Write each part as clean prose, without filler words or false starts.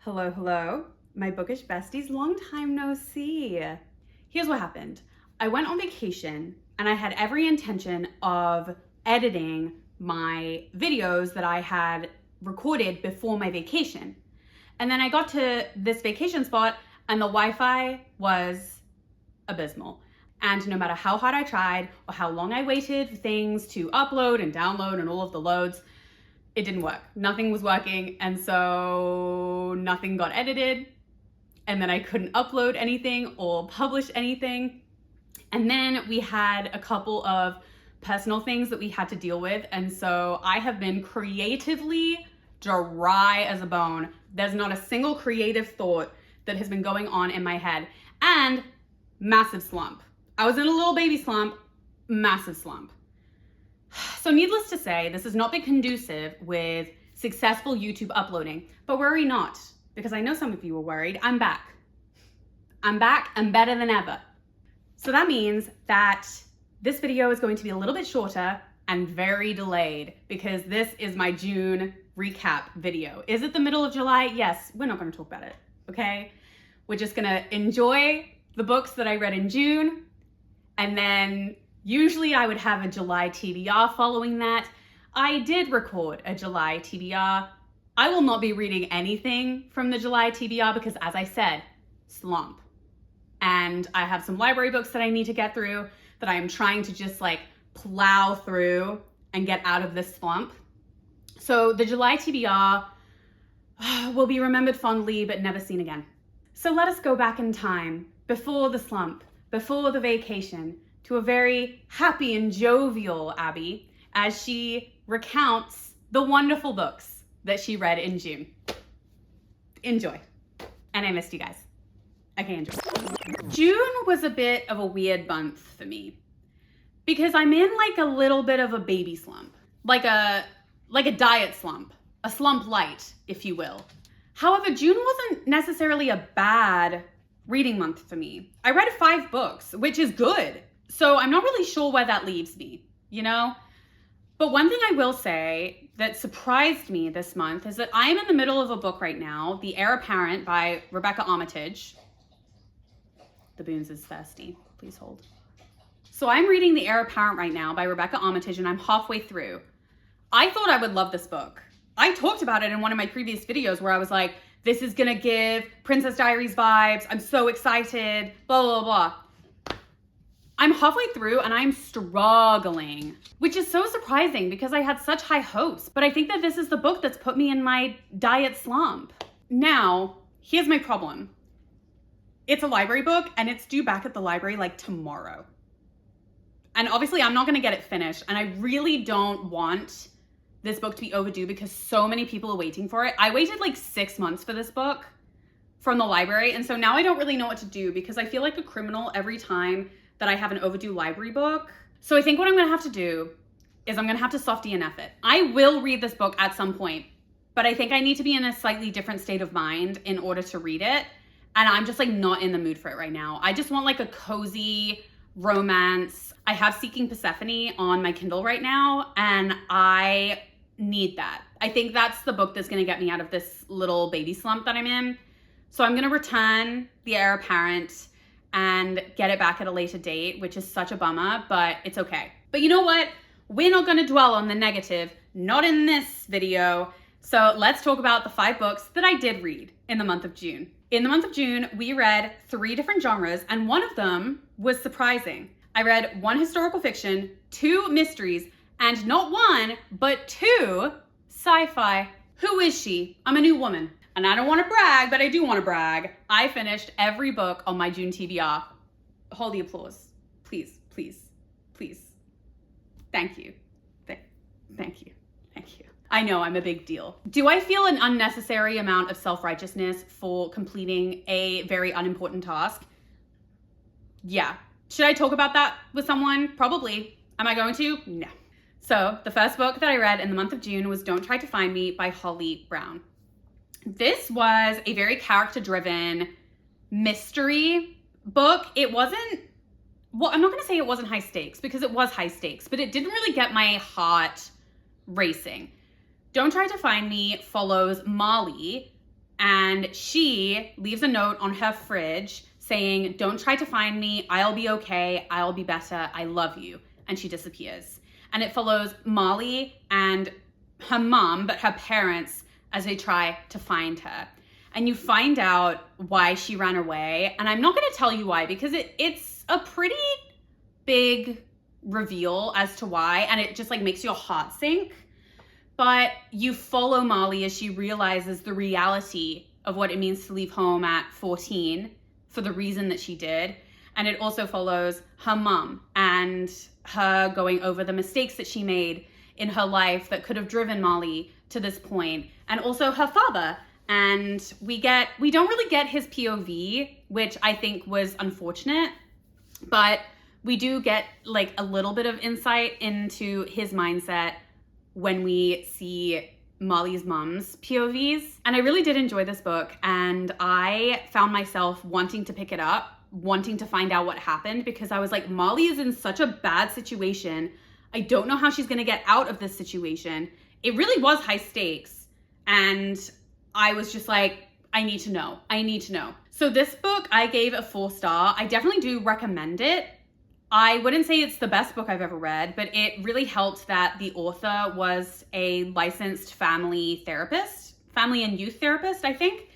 Hello, hello, my bookish besties, long time no see. Here's what happened. I went on vacation and I had every intention of editing my videos that I had recorded before my vacation. And then I got to this vacation spot and the Wi-Fi was abysmal. And no matter how hard I tried or how long I waited for things to upload and download and all of the loads, it didn't work. Nothing was working, and so nothing got edited, and then I couldn't upload anything or publish anything. And then we had a couple of personal things that we had to deal with, and so I have been creatively dry as a bone. There's not a single creative thought that has been going on in my head, and massive slump. I was in a little baby slump, massive slump. So needless to say, this has not been conducive with successful YouTube uploading, but worry not, because I know some of you are worried. I'm back. I'm back and better than ever. So that means that this video is going to be a little bit shorter and very delayed because this is my June recap video. Is it the middle of July? Yes, we're not going to talk about it, okay? We're just going to enjoy the books that I read in June, and then usually I would have a July TBR following that. I did record a July TBR. I will not be reading anything from the July TBR because, as I said, slump. And I have some library books that I need to get through that I am trying to just like plow through and get out of this slump. So the July TBR will be remembered fondly but never seen again. So let us go back in time, before the slump, before the vacation, to a very happy and jovial Abby as she recounts the wonderful books that she read in June. Enjoy. And I missed you guys. Okay, enjoy. June was a bit of a weird month for me because I'm in like a little bit of a baby slump, like a diet slump, a slump light, if you will. However, June wasn't necessarily a bad reading month for me. I read 5 books, which is good. So I'm not really sure where that leaves me, you know? But one thing I will say that surprised me this month is that I am in the middle of a book right now, The Heir Apparent by Rebecca Armitage. The Boons is thirsty, please hold. So I'm reading The Heir Apparent right now by Rebecca Armitage and I'm halfway through. I thought I would love this book. I talked about it in one of my previous videos where I was like, this is gonna give Princess Diaries vibes. I'm so excited, blah, blah, blah. I'm halfway through and I'm struggling, which is so surprising because I had such high hopes. But I think that this is the book that's put me in my diet slump. Now, here's my problem. It's a library book and it's due back at the library like tomorrow. And obviously I'm not gonna get it finished. And I really don't want this book to be overdue because so many people are waiting for it. I waited like 6 months for this book from the library. And so now I don't really know what to do because I feel like a criminal every time that I have an overdue library book. So I think what I'm gonna have to do is I'm gonna have to soft DNF it. I will read this book at some point, but I think I need to be in a slightly different state of mind in order to read it. And I'm just like not in the mood for it right now. I just want like a cozy romance. I have Seeking Persephone on my Kindle right now and I need that. I think that's the book that's gonna get me out of this little baby slump that I'm in. So I'm gonna return The Heir Apparent and get it back at a later date, which is such a bummer, but it's okay. But you know what? We're not gonna dwell on the negative, not in this video. So let's talk about the 5 books that I did read in the month of June. In the month of June, we read 3 different genres, and one of them was surprising. I read 1 historical fiction, 2 mysteries, and not 1, but 2 sci-fi. Who is she? I'm a new woman. And I don't want to brag, but I do want to brag. I finished every book on my June TBR. Hold the applause. Please, please, please. Thank you. Thank you. Thank you. I know I'm a big deal. Do I feel an unnecessary amount of self-righteousness for completing a very unimportant task? Yeah. Should I talk about that with someone? Probably. Am I going to? No. So the first book that I read in the month of June was Don't Try to Find Me by Holly Brown. This was a very character-driven mystery book. It wasn't, well, I'm not gonna say it wasn't high stakes because it was high stakes, but it didn't really get my heart racing. Don't Try to Find Me follows Molly, and she leaves a note on her fridge saying, "Don't try to find me. I'll be okay. I'll be better. I love you." And she disappears. And it follows Molly and her mom, but her parents, as they try to find her. And you find out why she ran away. And I'm not going to tell you why, because it's a pretty big reveal as to why. And it just like makes your heart sink. But you follow Molly as she realizes the reality of what it means to leave home at 14 for the reason that she did. And it also follows her mom and her going over the mistakes that she made in her life that could have driven Molly to this point. And also her father. And we don't really get his POV, which I think was unfortunate, but we do get like a little bit of insight into his mindset when we see Molly's mom's POVs. And I really did enjoy this book, and I found myself wanting to pick it up, wanting to find out what happened, because I was like, Molly is in such a bad situation. I don't know how she's gonna get out of this situation. It really was high stakes. And I was just like, I need to know. So this book, I gave a 4-star. I definitely do recommend it. I wouldn't say it's the best book I've ever read, but it really helped that the author was a licensed family and youth therapist, I think.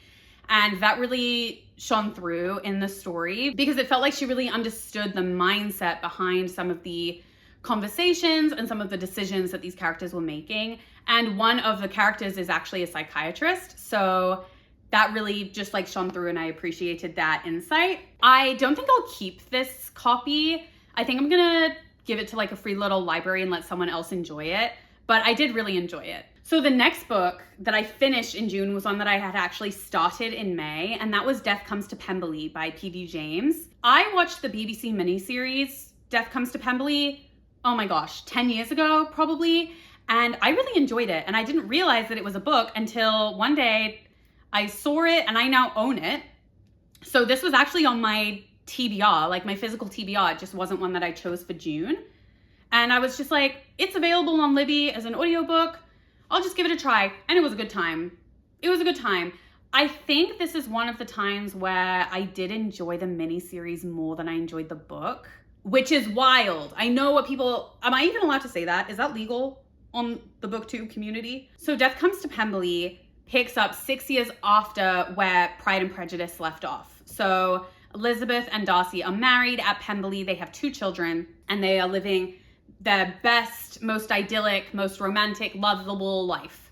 And that really shone through in the story because it felt like she really understood the mindset behind some of the conversations and some of the decisions that these characters were making. And one of the characters is actually a psychiatrist. So that really just like shone through, and I appreciated that insight. I don't think I'll keep this copy. I think I'm gonna give it to like a free little library and let someone else enjoy it. But I did really enjoy it. So the next book that I finished in June was one that I had actually started in May, and that was Death Comes to Pemberley by P.D. James. I watched the BBC miniseries Death Comes to Pemberley, oh my gosh, 10 years ago probably, and I really enjoyed it. And I didn't realize that it was a book until one day I saw it, and I now own it. So this was actually on my TBR, like my physical TBR. It just wasn't one that I chose for June. And I was just like, it's available on Libby as an audiobook. I'll just give it a try. And it was a good time. I think this is one of the times where I did enjoy the miniseries more than I enjoyed the book, which is wild. I know what people, am I even allowed to say that? Is that legal on the booktube community? So Death Comes to Pemberley picks up 6 years after where Pride and Prejudice left off. So Elizabeth and Darcy are married at Pemberley. They have 2 children, and they are living their best, most idyllic, most romantic, lovable life.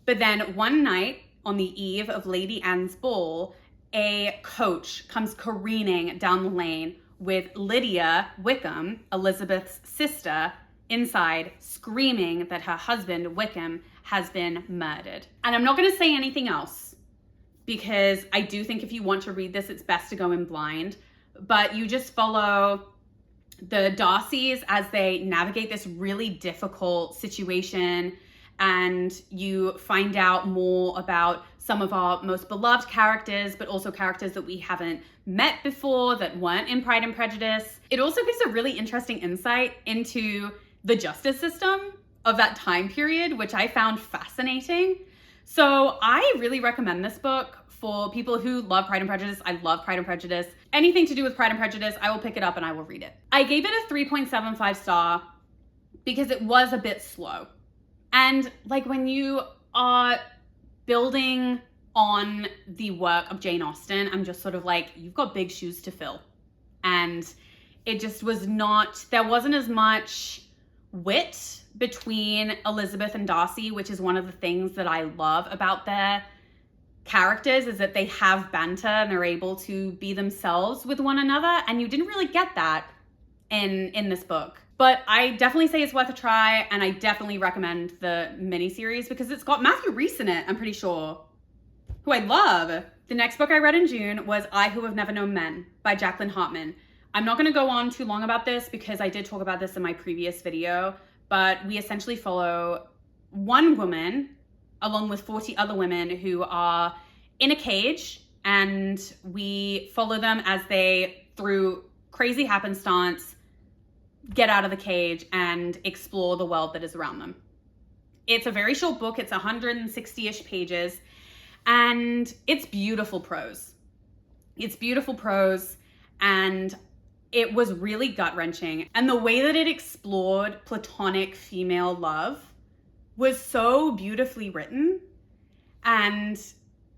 But then one night on the eve of Lady Anne's ball, a coach comes careening down the lane with Lydia Wickham, Elizabeth's sister, inside screaming that her husband, Wickham, has been murdered. And I'm not gonna say anything else, because I do think if you want to read this, it's best to go in blind. But you just follow the Darcys as they navigate this really difficult situation, and you find out more about some of our most beloved characters, but also characters that we haven't met before that weren't in Pride and Prejudice. It also gives a really interesting insight into the justice system of that time period, which I found fascinating. So I really recommend this book for people who love Pride and Prejudice. I love Pride and Prejudice. Anything to do with Pride and Prejudice, I will pick it up and I will read it. I gave it a 3.75 star because it was a bit slow. And like when you are building on the work of Jane Austen, I'm just sort of like, you've got big shoes to fill. And it just was not, there wasn't as much wit between Elizabeth and Darcy, which is one of the things that I love about their characters, is that they have banter and they're able to be themselves with one another. And you didn't really get that in this book. But I definitely say it's worth a try, and I definitely recommend the miniseries because it's got Matthew Rhys in it, I'm pretty sure, who I love. The next book I read in June was I Who Have Never Known Men by Jacqueline Hartman. I'm not going to go on too long about this because I did talk about this in my previous video, but we essentially follow one woman along with 40 other women who are in a cage, and we follow them as they, through crazy happenstance, get out of the cage and explore the world that is around them. It's a very short book. It's 160-ish pages. And it's beautiful prose. It's beautiful prose, and it was really gut-wrenching. And the way that it explored platonic female love was so beautifully written and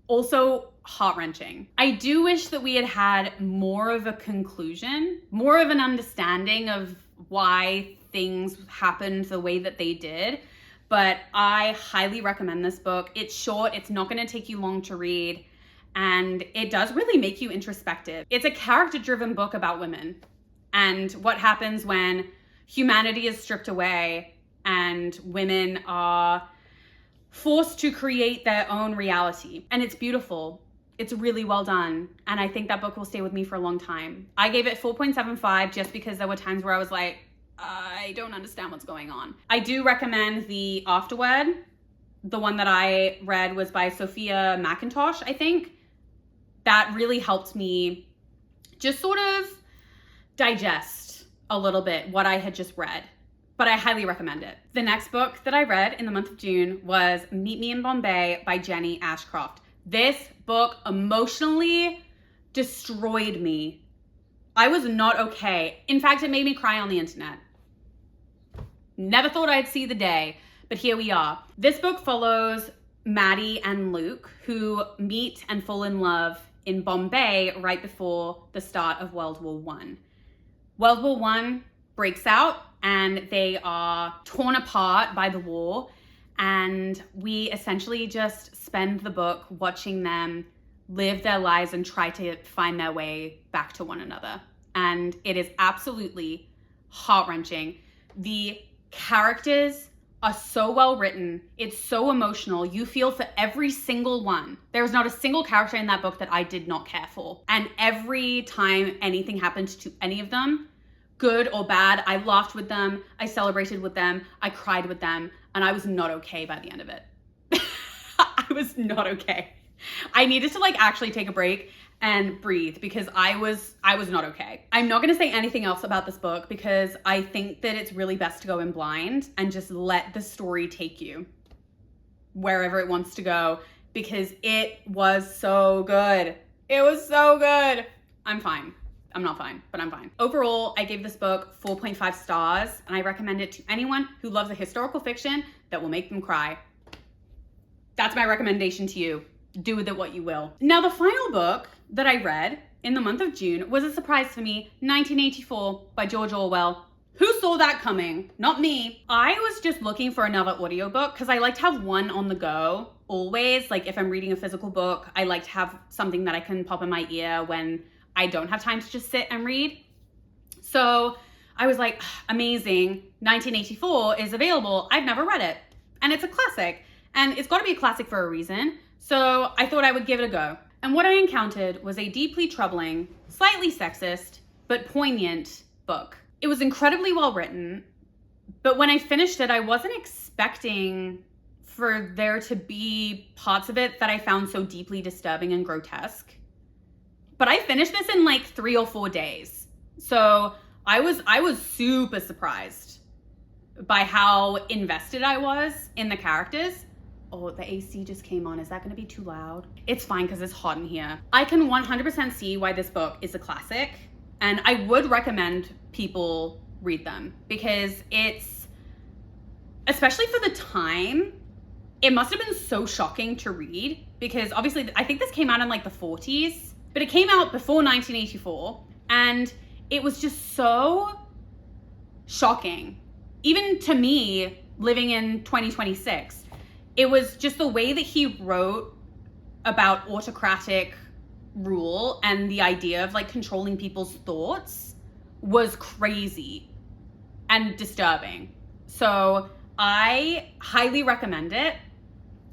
also heart-wrenching. I do wish that we had had more of a conclusion, more of an understanding of why things happened the way that they did. But I highly recommend this book. It's short, it's not gonna take you long to read, and it does really make you introspective. It's a character-driven book about women and what happens when humanity is stripped away and women are forced to create their own reality. And it's beautiful. It's really well done. And I think that book will stay with me for a long time. I gave it 4.75 just because there were times where I was like, I don't understand what's going on. I do recommend the Afterword. The one that I read was by Sophia McIntosh, I think. That really helped me just sort of digest a little bit what I had just read. But I highly recommend it. The next book that I read in the month of June was Meet Me in Bombay by Jenny Ashcroft. This book emotionally destroyed me. I was not okay. In fact, it made me cry on the internet. Never thought I'd see the day, but here we are. This book follows Maddie and Luke, who meet and fall in love in Bombay right before the start of World War I. World War I breaks out and they are torn apart by the war, and we essentially just spend the book watching them live their lives and try to find their way back to one another. And it is absolutely heart-wrenching. The characters are so well written. It's so emotional. You feel for every single one. There's not a single character in that book that I did not care for. And every time anything happened to any of them, good or bad, I laughed with them, I celebrated with them, I cried with them, and I was not okay by the end of it. I was not okay. I needed to actually take a break and breathe because I was not okay. I'm not gonna say anything else about this book because I think that it's really best to go in blind and just let the story take you wherever it wants to go because it was so good. It was so good. I'm fine. I'm not fine, but I'm fine. Overall, I gave this book 4.5 stars, and I recommend it to anyone who loves a historical fiction that will make them cry. That's my recommendation to you. Do with it what you will. Now, the final book that I read in the month of June was a surprise for me, 1984 by George Orwell. Who saw that coming? Not me. I was just looking for another audiobook because I like to have one on the go always. Like if I'm reading a physical book, I like to have something that I can pop in my ear when I don't have time to just sit and read. So I was like, amazing, 1984 is available. I've never read it. And it's a classic. And it's got to be a classic for a reason. So I thought I would give it a go. And what I encountered was a deeply troubling, slightly sexist, but poignant book. It was incredibly well written, but when I finished it, I wasn't expecting for there to be parts of it that I found so deeply disturbing and grotesque. But I finished this in 3 or 4 days. So I was super surprised by how invested I was in the characters. Oh, the AC just came on. Is that gonna be too loud? It's fine because it's hot in here. I can 100% see why this book is a classic, and I would recommend people read them because it's, especially for the time, it must have been so shocking to read because obviously I think this came out in the 40s, but it came out before 1984, and it was just so shocking. Even to me, living in 2026, it was just the way that he wrote about autocratic rule and the idea of controlling people's thoughts was crazy and disturbing. So I highly recommend it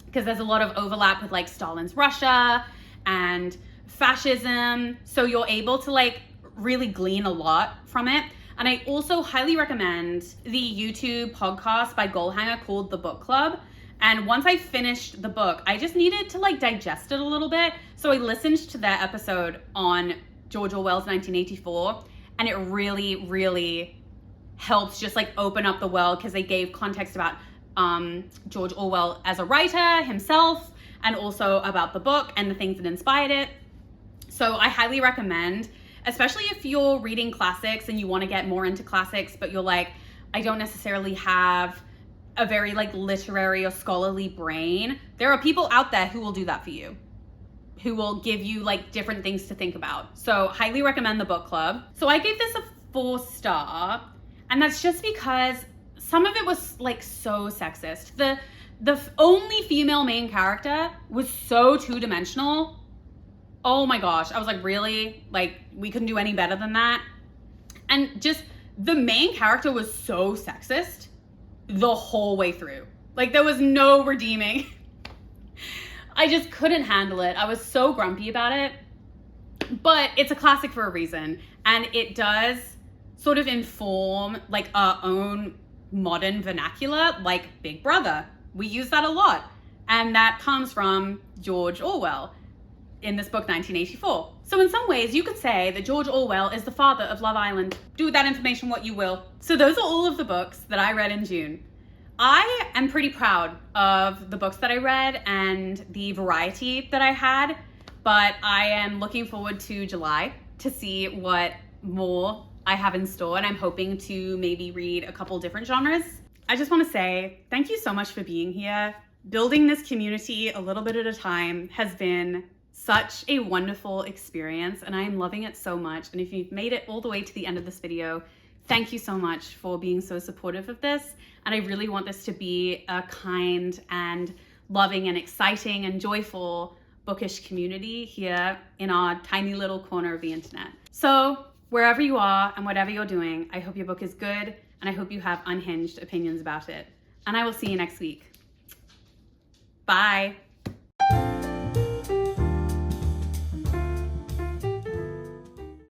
because there's a lot of overlap with Stalin's Russia and fascism. So you're able to really glean a lot from it. And I also highly recommend the YouTube podcast by Goalhanger called The Book Club. And once I finished the book, I just needed to digest it a little bit. So I listened to their episode on George Orwell's 1984, and it really, really helps just open up the world because they gave context about George Orwell as a writer himself and also about the book and the things that inspired it. So I highly recommend, especially if you're reading classics and you want to get more into classics, but you're like, I don't necessarily have a very like literary or scholarly brain. There are people out there who will do that for you, who will give you like different things to think about. So highly recommend the book club. So I gave this a 4-star, and that's just because some of it was like so sexist. The only female main character was so two-dimensional. Oh my gosh, I was like, really? Like, we couldn't do any better than that? And just the main character was so sexist the whole way through. Like, there was no redeeming. I just couldn't handle it. I was so grumpy about it. But it's a classic for a reason, and it does sort of inform like our own modern vernacular, like Big Brother. We use that a lot, and that comes from George Orwell in this book 1984. So in some ways you could say that George Orwell is the father of Love Island. Do with that information what you will. So those are all of the books that I read in June. I am pretty proud of the books that I read and the variety that I had, but I am looking forward to July to see what more I have in store, and I'm hoping to maybe read a couple different genres. I just want to say thank you so much for being here. Building this community a little bit at a time has been such a wonderful experience, and I am loving it so much. And if you've made it all the way to the end of this video, thank you so much for being so supportive of this. And I really want this to be a kind and loving and exciting and joyful bookish community here in our tiny little corner of the internet. So wherever you are and whatever you're doing, I hope your book is good, and I hope you have unhinged opinions about it. And I will see you next week. Bye.